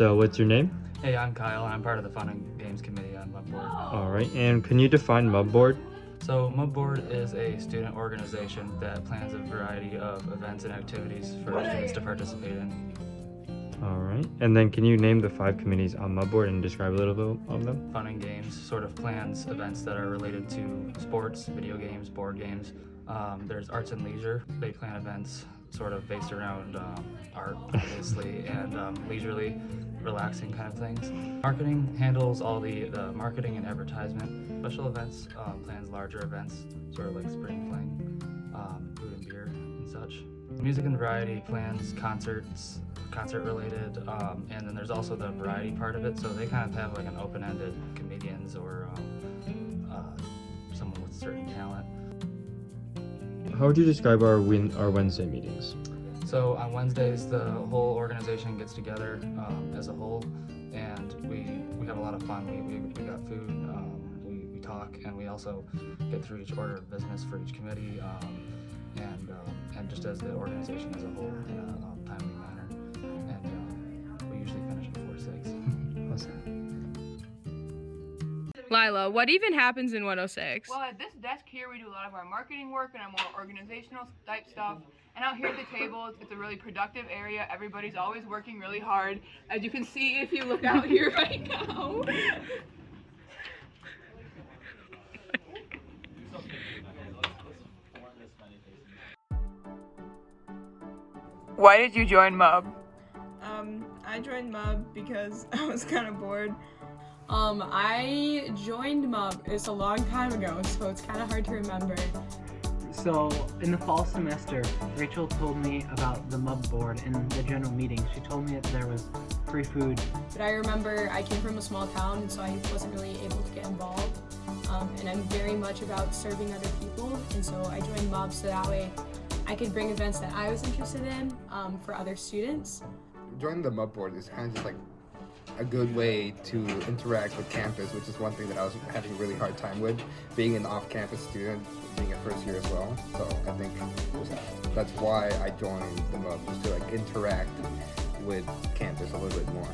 So what's your name? Hey, I'm Kyle, and I'm part of the Fun and Games Committee on MUBboard. All right, and can you define MUBboard? So MUBboard is a student organization that plans a variety of events and activities for students to participate in. All right, and then can you name the 5 committees on MUBboard and describe a little bit of them? Fun and Games sort of plans events that are related to sports, video games, board games. There's Arts and Leisure. They plan events sort of based around art, obviously, and leisurely, relaxing kind of things. Marketing handles all the marketing and advertisement. Special events plans larger events, sort of like Spring Fling, food and beer and such. Music and Variety plans concerts, concert-related, and then there's also the variety part of it, so they kind of have like an open-ended comedians or someone with certain talent. How would you describe our Wednesday meetings? So on Wednesdays, the whole organization gets together as a whole, and we have a lot of fun. We got food, we talk, and we also get through each order of business for each committee, and just as the organization as a whole in a timely manner. And we usually finish before 6. Awesome. Lila, what even happens in 106? Well, at this desk here, we do a lot of our marketing work and our more organizational type stuff. And out here at the table, it's a really productive area. Everybody's always working really hard, as you can see if you look out here right now. Why did you join MUB? I joined MUB because I was kind of bored. I joined MUB, it's a long time ago, so it's kind of hard to remember. So, in the fall semester, Rachel told me about the MUB board in the general meeting. She told me that there was free food. But I remember I came from a small town, and so I wasn't really able to get involved. And I'm very much about serving other people, and so I joined MUB so that way I could bring events that I was interested in for other students. Joining the MUB board is kind of just like a good way to interact with campus, which is one thing that I was having a really hard time with, being an off-campus student, being a first year as well. So I think that's why I joined the MUB, just to like interact with campus a little bit more.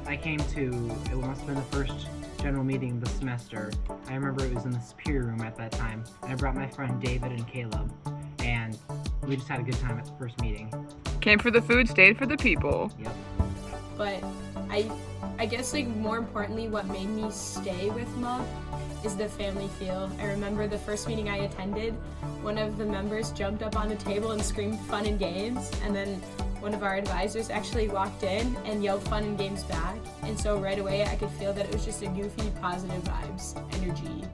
I came to, it must have been the first general meeting of the semester. I remember it was in the Superior Room at that time. And I brought my friend David and Caleb, and we just had a good time at the first meeting. Came for the food, stayed for the people. Yep. But I guess like more importantly, what made me stay with MUB is the family feel. I remember the first meeting I attended, one of the members jumped up on the table and screamed fun and games, and then one of our advisors actually walked in and yelled fun and games back, and so right away I could feel that it was just a goofy, positive vibes, energy.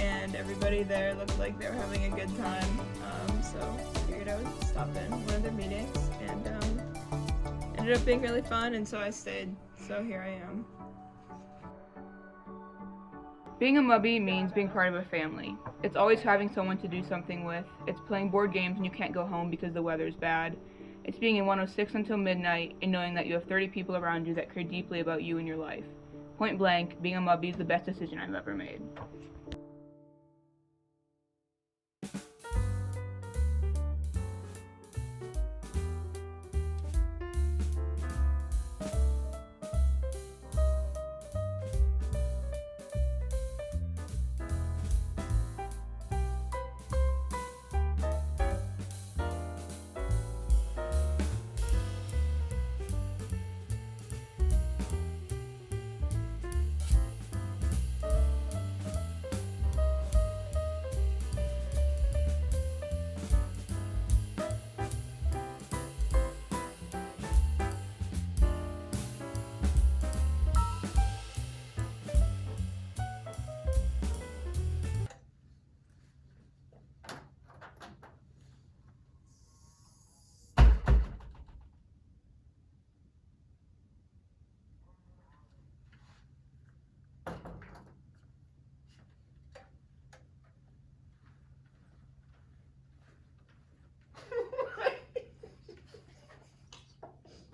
And everybody there looked like they were having a good time, so I figured I would stop in one of their meetings, and ended up being really fun, and so I stayed, so here I am. Being a MUBbie means being part of a family. It's always having someone to do something with. It's playing board games and you can't go home because the weather's bad. It's being in 106 until midnight and knowing that you have 30 people around you that care deeply about you and your life. Point blank, being a MUBbie is the best decision I've ever made.